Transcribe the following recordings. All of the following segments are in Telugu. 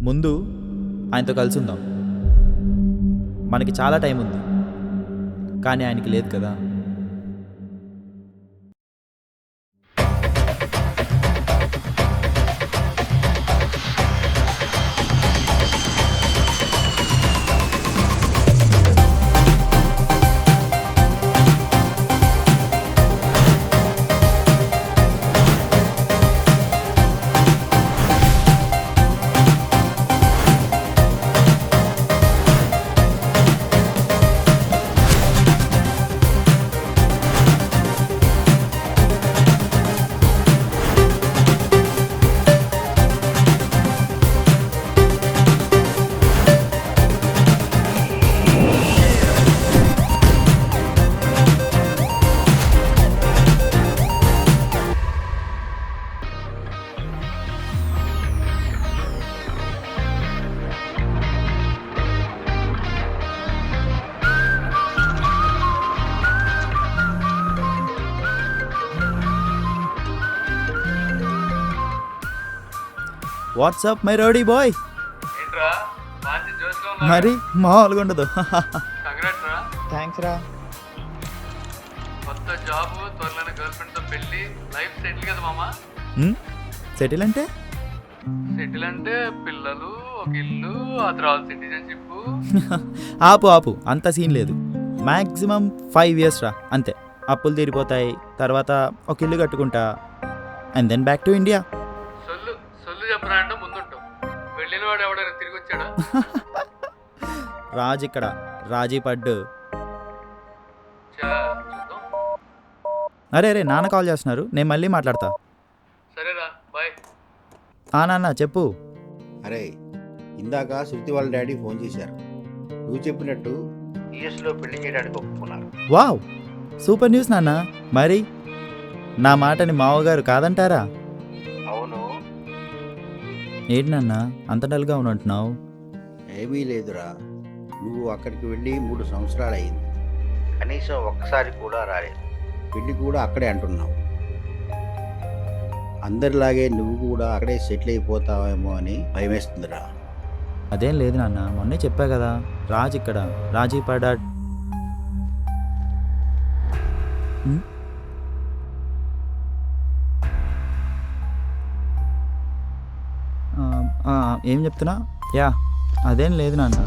ముందు ఆయనతో కలిసి ఉందాం. మనకి చాలా టైం ఉంది, కానీ ఆయనకి లేదు కదా. WhatsApp my rowdy boy. ఏంట్రా మంచి జోష్లో ఉన్నావు. మరి మామూలుగా ఉండదు. కంగ్రాట్స్ రా. థ్యాంక్స్ రా. కొత్త జాబ్, త్వరలోనే గర్ల్ ఫ్రెండ్ తో పెళ్లి, లైఫ్ సెటిల్ కదా మామ. సెటిల్ అంటే సెటిల్ అంటే పిల్లలు, ఒక ఇల్లు, ఆ తర్వాత సిటిజన్షిప్. ఆపు, అంత సీన్ లేదు. మ్యాక్సిమం 5 years రా, అంతే. అప్పులు తీరిపోతాయి, తర్వాత ఒక ఇల్లు కట్టుకుంటా, and then back to India. సొల్లు చెప్పరా అంటే ముందుంటావు. వెళ్ళిన వాడు ఎవడైనా తిరిగి వచ్చాడా? రాజ్ ఇక్కడ రాజీ పడ్డు. చూద్దాం. అరే నాన్న కాల్ చేస్తున్నారు, నేను మళ్ళీ మాట్లాడతా. సరేరా, బాయ్. నాన్న చెప్పు. అరే, ఇందాక శృతి వాళ్ళ డాడీ ఫోన్ చేశారు. నువ్వు చెప్పినట్టు యూఎస్లో పెళ్లి చేయడానికి ఒప్పుకున్నారు. వావ్, సూపర్ న్యూస్ నాన్న. మరి నా మాటని మావగారు కాదంటారా? అవును. ఏంటి నాన్న అంత డల్గా ఉన్నట్టున్నావు? ఏమీ లేదురా, నువ్వు అక్కడికి వెళ్ళి 3 సంవత్సరాలు అయింది, కనీసం ఒక్కసారి కూడా రాలేదు. పెళ్లి కూడా అక్కడే అంటున్నావు. అందరిలాగే నువ్వు కూడా అక్కడే సెటిల్ అయిపోతావేమో అని భయమేస్తుందిరా. అదేం లేదు నాన్న, మొన్నే చెప్పా కదా, రాజ్ ఇక్కడ రాజీ పడ్డా. ఏం చెప్తున్నా? యా, అదేం లేదు నాన్న.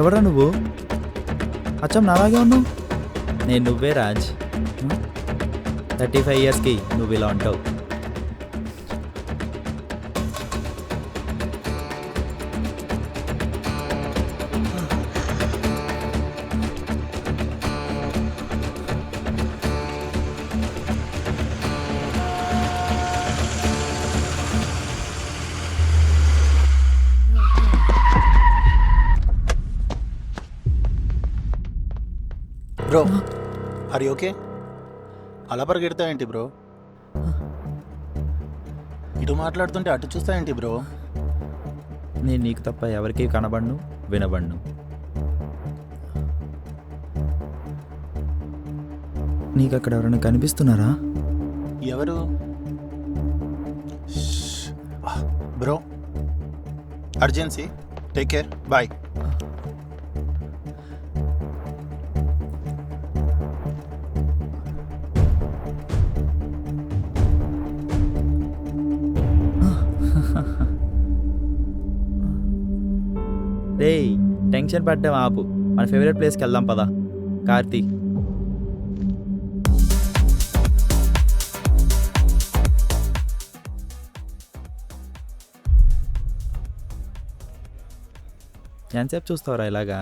ఎవడా నువ్వు? అచ్చం నాలాగే ఉన్నావు. నేను నువ్వే రాజ్. 35 yearsకి నువ్వు ఇలా ఉంటావు. Bro, are you okay? అలా పరిగెడతావేంటి బ్రో? ఇటు మాట్లాడుతుంటే అటు చూస్తావేంటి బ్రో? నేను నీకు తప్ప ఎవరికీ కనబడను, వినబడను. నీకు అక్కడ ఎవరైనా కనిపిస్తున్నారా? ఎవరు bro urgency take care boy. రేయ్ టెన్షన్ పడ్డాం ఆపు, మన ఫేవరెట్ ప్లేస్కి వెళ్దాం పదా. కార్తీ ఎంతసేపు చూస్తావురా ఇలాగా?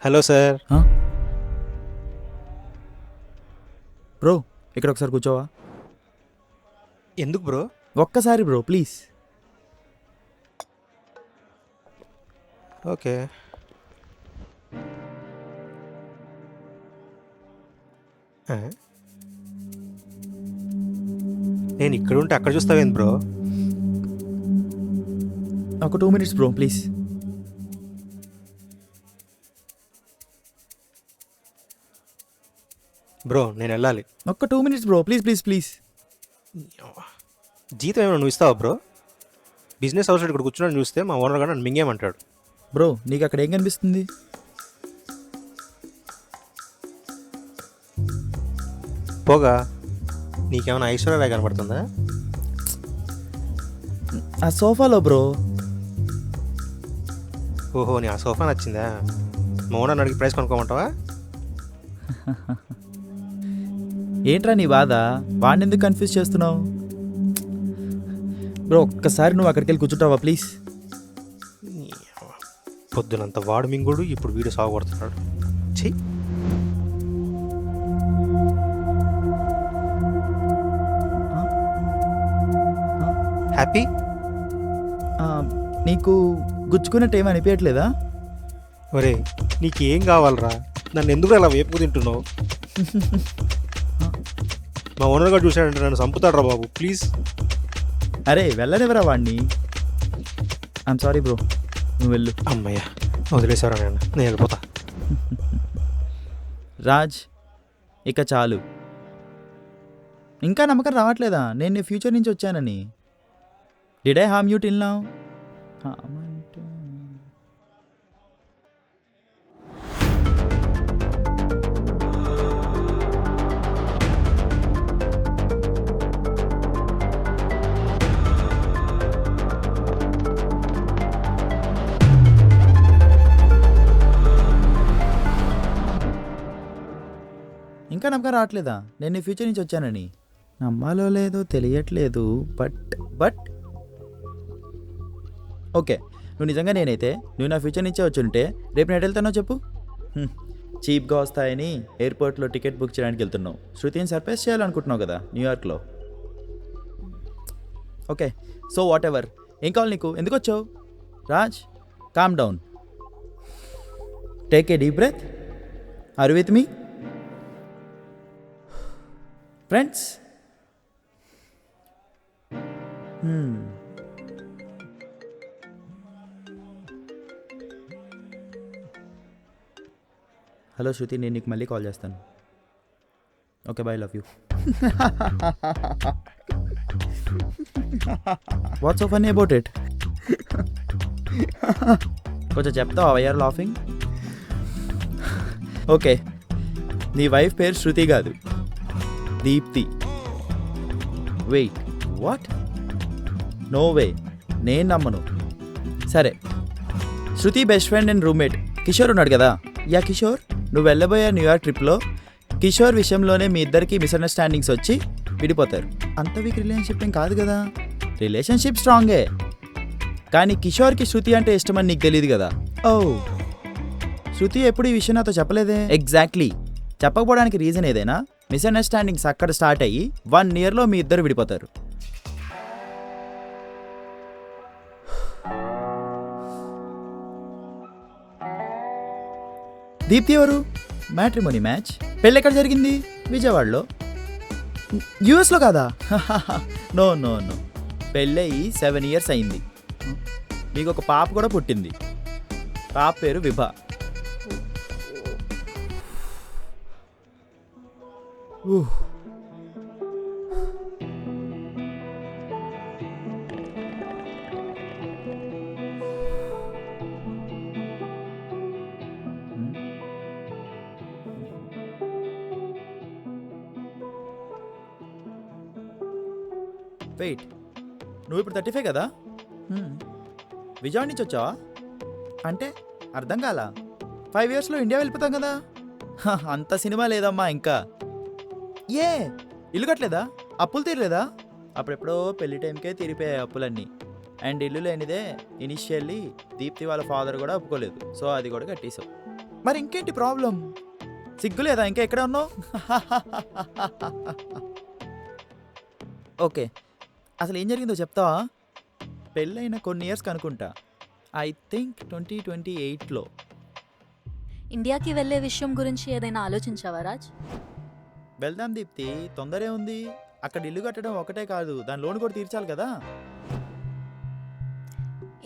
Hello sir. బ్రో ఇక్కడ ఒకసారి కూర్చోవా? ఎందుకు బ్రో? ఒక్కసారి బ్రో ప్లీజ్. ఓకే. నేను ఇక్కడ ఉంటే అక్కడ చూస్తావేంది బ్రో? ఒక 2 minutes బ్రో ప్లీజ్. బ్రో నేను వెళ్ళాలి. ఒక్క 2 minutes bro please please please. జీతం ఏమైనా నువ్వు ఇస్తావా బ్రో? బిజినెస్ అవసరం ఇక్కడ కూర్చున్నాను చూస్తే మా ఓనర్ గారు నన్ను మింగేమంటాడు. బ్రో నీకు అక్కడ ఏం కనిపిస్తుంది? పోగా నీకేమైనా ఐశ్వర్య కనపడుతుందా? ఆ సోఫాలో బ్రో. ఓహో నీ ఆ సోఫా నచ్చిందా? మా ఓనర్ అడిగి ప్రైస్ కొనుక్కోమంటావా? ఏంట్రా నీ బాధ? వాడిని ఎందుకు కన్ఫ్యూజ్ చేస్తున్నావు? బ్రో ఒక్కసారి నువ్వు అక్కడికి వెళ్ళి కూర్చుంటావా ప్లీజ్? పొద్దునంత వాడు మింగుడు, ఇప్పుడు వీడు సాగుపడుతున్నాడు. చెయ్యి. హ్యాపీ? నీకు గుచ్చుకున్నట్టు ఏమీ అనిపించట్లేదా? ఒరే నీకేం కావాలరా? నన్ను ఎందుకు అలా వేపుకు తింటున్నావు? మా ఓనర్ గారు చూశాడంటే నన్ను చంపుతాడరా బాబు, ప్లీజ్. అరే వెళ్ళనివ్వరా వాడిని. ఐఎమ్ సారీ బ్రో, నువ్వు వెళ్ళు. అమ్మయ్య వదిలేసారా నేను వెళ్ళిపోతా. రాజ్ ఇక చాలు. ఇంకా నమ్మకం రావట్లేదా నేను నీ ఫ్యూచర్ నుంచి వచ్చానని? Did I harm you till now? ఇంకా నమ్మకం రావట్లేదా నేను నీ ఫ్యూచర్ నుంచి వచ్చానని? నమ్మాలో లేదో తెలియట్లేదు. బట్ ఓకే, నువ్వు నిజంగా నేనైతే నువ్వు నా ఫ్యూచర్ నుంచే వచ్చి ఉంటే రేపు నేను వెళ్తానో చెప్పు? చీప్గా వస్తాయని ఎయిర్పోర్ట్లో టికెట్ బుక్ చేయడానికి వెళ్తున్నావు. శృతిని సర్ప్రైజ్ చేయాలనుకుంటున్నావు కదా న్యూయార్క్లో. Okay so whatever. ఏం కావాలి నీకు? ఎందుకు వచ్చావు? Raj calm down, take a deep breath. Are with me friends? Hello Shruti, నేను నీకు మళ్ళీ కాల్ చేస్తాను. Okay bye, love you. What's so funny about it? కొంచెం చెప్తావా వై ఆర్ లాఫింగ్? ఓకే, నీ వైఫ్ పేరు శృతి కాదు, Deepti. Wait, what? No way, నేను నమ్మను. సరే, Shruti best friend and roommate Kishore ఉన్నాడు కదా. యా కిషోర్, నువ్వు వెళ్ళబోయే న్యూయార్క్ ట్రిప్లో కిషోర్ విషయంలోనే మీ ఇద్దరికి మిస్అండర్స్టాండింగ్స్ వచ్చి విడిపోతారు. అంత వీక్ రిలేషన్షిప్ ఏం కాదు కదా. రిలేషన్షిప్ స్ట్రాంగే, కానీ కిషోర్కి శృతి అంటే ఇష్టమని నీకు తెలియదు కదా. ఓ, శృతి ఎప్పుడు ఈ విషయం నాతో చెప్పలేదే. ఎగ్జాక్ట్లీ, చెప్పకపోవడానికి రీజన్ ఏదైనా మిస్అండర్స్టాండింగ్స్ అక్కడ స్టార్ట్ అయ్యి 1 yearలో మీ ఇద్దరు విడిపోతారు. దీప్తి ఎవరు? Matrimony match. పెళ్ళి ఎక్కడ జరిగింది? విజయవాడలో. యూఎస్లో కాదా? నో నో నో, పెళ్ళయి 7 years అయింది. మీకు ఒక పాప కూడా పుట్టింది. పాప పేరు విభా. వెయిట్, నువ్వు ఇప్పుడు 35 కదా? విజయవాడ నుంచి వచ్చావా? అంటే అర్థం కాలా? 5 yearsలో ఇండియా వెళ్ళిపోతాం కదా. అంత సినిమా లేదమ్మా ఇంకా. ఏ ఇల్లు కట్టలేదా? అప్పులు తీరలేదా? అప్పుడెప్పుడో పెళ్లి టైంకే తీరిపోయాయి అప్పులన్నీ. అండ్ ఇల్లు లేనిదే ఇనిషియల్లీ దీప్తి వాళ్ళ ఫాదర్ కూడా ఒప్పుకోలేదు. సో అది కూడా కట్టేశావు. మరి ఇంకేంటి ప్రాబ్లం? సిగ్గు లేదా ఇంకా ఎక్కడ ఉన్నావు? ఓకే, అసలు ఏం జరిగిందో చెప్తావా? పెళ్ళైన కొన్ని ఇయర్స్ కనుకుంటా, ఐ థింక్ 2028లో. ఇండియాకి వెళ్ళే విషయం గురించి ఏదైనా ఆలోచించావా రాజ్? వెళ్దాం దీప్తి, తొందరే ఉంది. అక్కడ ఇల్లు కట్టడం ఒకటే కాదు, దాని లోన్ కూడా తీర్చాలి కదా.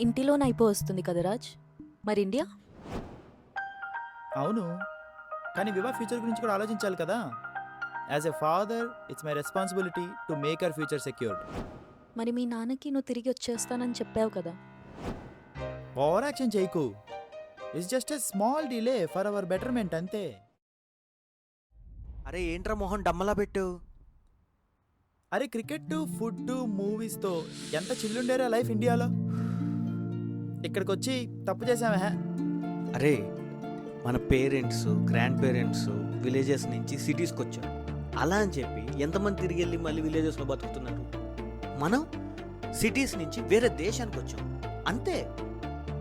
ఇంటి లోన్ అయిపో వస్తుంది కదా రాజ్, మరి ఇండియా? అవును, కానీ వివాహ ఫ్యూచర్ గురించి కూడా ఆలోచించాలి కదా. As a father it's my responsibility to make our future secured. మరి మీ నాన్నకి నువ్వు తిరిగి వచ్చేస్తానని చెప్పావు కదా. ఓవర్ యాక్షన్ చేయకు. It's just a small delay for hour betterment అంతే. అరే ఏంట్రా మోహన్ డమ్మలా పెట్టు. అరే క్రికెట్, ఫుడ్, మూవీస్తో ఎంత చిల్లుండేరా లైఫ్ ఇండియాలో. ఇక్కడికి వచ్చి తప్పు చేసామే. అరే మన పేరెంట్స్, గ్రాండ్ పేరెంట్స్ విలేజెస్ నుంచి సిటీస్కి వచ్చారు. అలా అని చెప్పి ఎంతమంది తిరిగి వెళ్ళి మళ్ళీ విలేజెస్లో బతుకుతున్నారు? మనం సిటీస్ నుంచి వేరే దేశానికి వచ్చాం అంతే.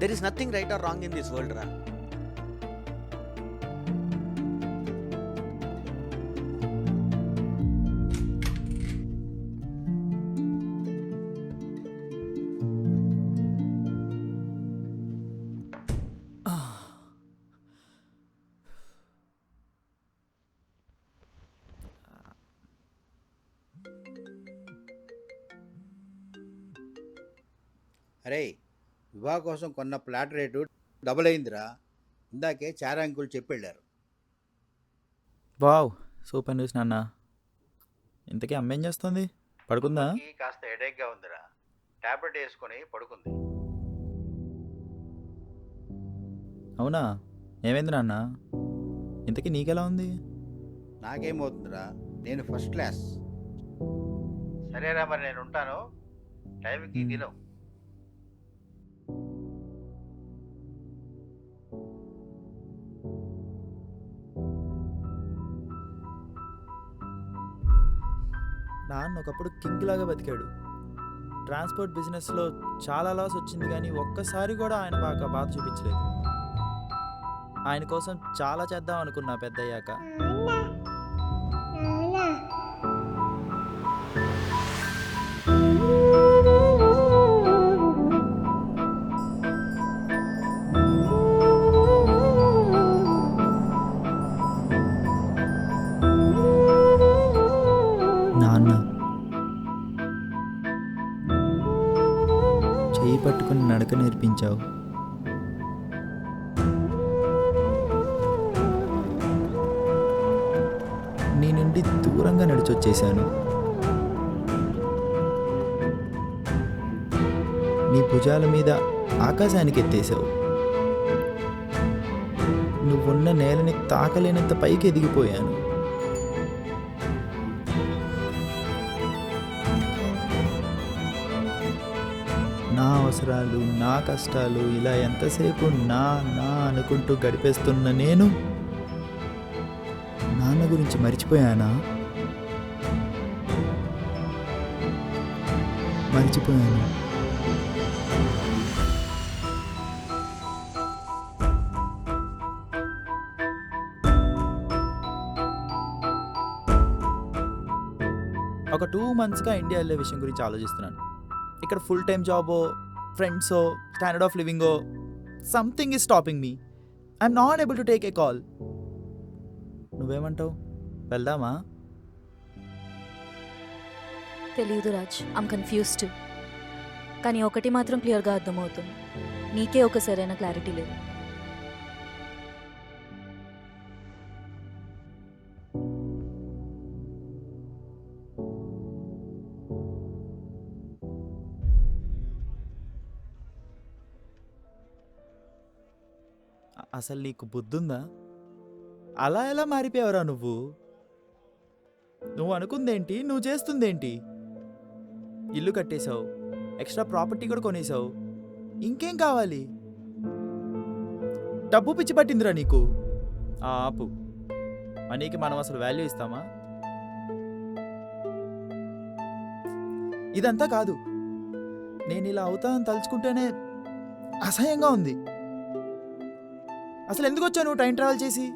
There is nothing right are wrong in this world రా. అరే, వివాహ కోసం కొన్న ప్లాట్ రేటు డబుల్ అయిందిరా. ఇందాకే చారా అంకుల్ చెప్పెళ్ళారు. వావ్, సూపర్ న్యూస్ నాన్న. ఇంతకీ అమ్మ ఏం చేస్తుంది? పడుకుందా? కాస్త హెడేక్గా ఉందిరా, టాబ్లెట్ వేసుకొని పడుకుంది. అవునా, ఏమైంది నాన్న? ఇంతకీ నీకెలా ఉంది? నాకేమవుతుందిరా, నేను ఫస్ట్ క్లాస్. సరేరా, మరి నేను ఉంటాను. టైంకి తిను. నాన్న ఒకప్పుడు కింగ్ లాగా బతికాడు. ట్రాన్స్పోర్ట్ బిజినెస్లో చాలా లాస్ వచ్చింది, కానీ ఒక్కసారి కూడా ఆయన బాధ చూపించలేదు. ఆయన కోసం చాలా చేద్దాం అనుకున్నా పెద్దయ్యాక. నాన్న చేయి పట్టుకుని నడక నేర్పించావు. నీ నుండి దూరంగా నడిచొచ్చేశాను. నీ భుజాల మీద ఆకాశానికి ఎత్తేసావు. నువ్వున్న నేలని తాకలేనంత పైకి ఎదిగిపోయాను. నా అవసరాలు, నా కష్టాలు ఇలా ఎంతసేపు నా నా అనుకుంటూ గడిపేస్తున్న నేను నాన్న గురించి మర్చిపోయానా? మర్చిపోయాను. ఒక 2 monthsగా ఇండియా వెళ్ళే విషయం గురించి ఆలోచిస్తున్నాను. ఇక్కడ ఫుల్ టైమ్ జాబో, ఫ్రెండ్సో, స్టాండర్డ్ ఆఫ్ లివింగో, something is stopping me. I'm not able to take a call. నువ్వేమంటావు? వెళ్దామా? తెలియదు రాజ్, ఐమ్ కన్ఫ్యూజ్డ్. కానీ ఒకటి మాత్రం క్లియర్గా అర్థమవుతుంది, నీకే ఒక సరైన క్లారిటీ లేదు. అసలు నీకు బుద్ధుందా? అలా ఎలా మారిపోయావురా నువ్వు? నువ్వు అనుకుందేంటి, నువ్వు చేస్తుందేంటి? ఇల్లు కట్టేశావు, ఎక్స్ట్రా ప్రాపర్టీ కూడా కొనేసావు. ఇంకేం కావాలి? డబ్బు పిచ్చి పట్టిందిరా నీకు. ఆపు. మనీకి మనం అసలు వాల్యూ ఇస్తామా? ఇదంతా కాదు, నేను ఇలా అవుతానని తలుచుకుంటేనే అసహ్యంగా ఉంది. అసలు ఎందుకు వచ్చాను టైం ట్రావెల్ చేసి?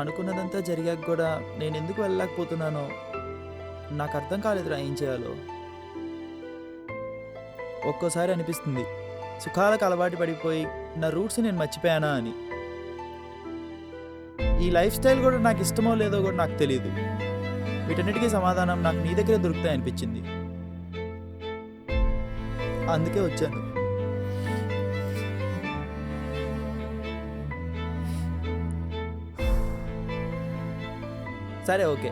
అనుకున్నదంతా జరిగాక కూడా నేను ఎందుకు వెళ్ళలేకపోతున్నానో నాకు అర్థం కాలేదురా ఏం చేయాలో. ఒక్కోసారి అనిపిస్తుంది సుఖాలకు అలవాటు పడిపోయి నా రూట్స్ నేను మర్చిపోయానా అని. ఈ లైఫ్ స్టైల్ కూడా నాకు ఇష్టమో లేదో కూడా నాకు తెలియదు. వీటన్నిటికీ సమాధానం నాకు నీ దగ్గరే దొరుకుతాయి అనిపించింది. అందుకే వచ్చాను. సరే, ఓకే,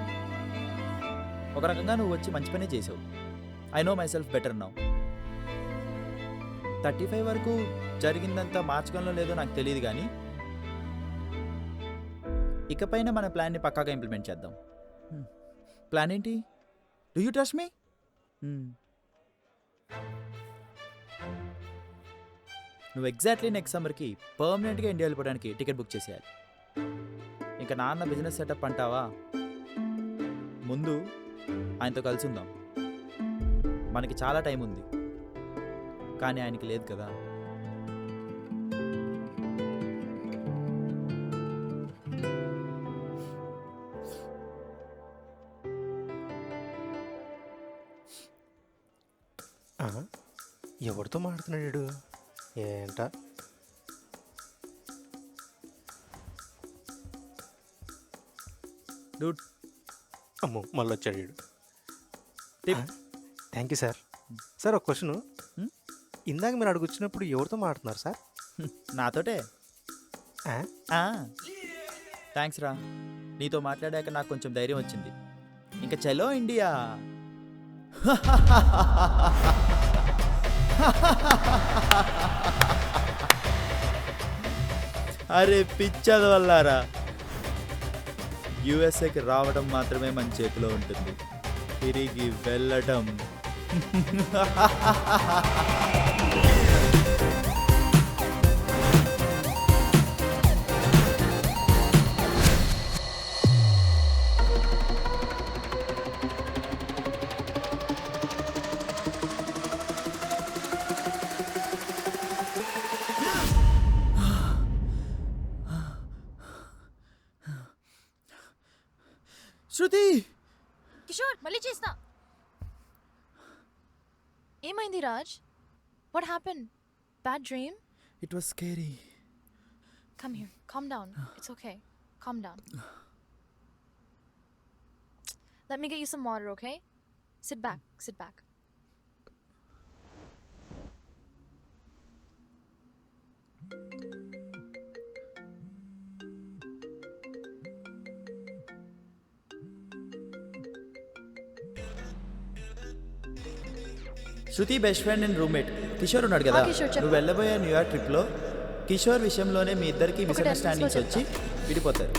ఒక రకంగా నువ్వు వచ్చి మంచి పనే చేసావు. I know my self better now. 35 వరకు జరిగిందంతా మార్చడంలో లేదో నాకు తెలియదు, కానీ ఇకపైన మన ప్లాన్ని పక్కాగా ఇంప్లిమెంట్ చేద్దాం. ప్లాన్ ఏంటి? Do you trust me? నువ్వు ఎగ్జాక్ట్లీ నెక్స్ట్ సమ్మర్కి పర్మనెంట్గా ఇండియా వెళ్ళిపోవడానికి టికెట్ బుక్ చేసేయాలి. ఇంకా నాన్న బిజినెస్ సెటప్ అంటావా? ముందు ఆయనతో కలిసి ఉందాం. మనకి చాలా టైం ఉంది, కానీ ఆయనకి లేదు కదా. ఎవరితో మాట్లాడుతున్నాడు ఏంట? డూడ్, అమ్మో మళ్ళీ వచ్చాడు వీడు. Tip. Thank you sir. Sir ఒక క్వశ్చన్. ఇందాక మీరు అడుగు వచ్చినప్పుడు ఎవరితో మాట్లాడుతున్నారు సార్? నాతోటే. థ్యాంక్స్ రా, నీతో మాట్లాడాక నాకు కొంచెం ధైర్యం వచ్చింది. ఇంకా చలో ఇండియా. అరే పిచ్చదవల్లారా, యుఎస్ఏకి రావడం మాత్రమే మన చేతిలో ఉంటుంది, తిరిగి వెళ్ళటం శృతి. కిషోర్, మళ్ళీ చేస్తా. ఏమైంది Raj? What happen? Bad dream? It was scary. Come here. Calm down. It's okay. Calm down. Let me get you some water, okay? Sit back. Sit back. Shruti best friend and roommate Kishore ఉన్నాడు కదా. కిషోర్, చెప్పు. నువ్వు వెళ్ళబోయే న్యూయార్క్ ట్రిప్లో కిషోర్ విషయంలోనే మీ ఇద్దరికి ఒక 10 మిస్అండర్స్టాండింగ్స్ minutes లో వచ్చి విడిపోతారు.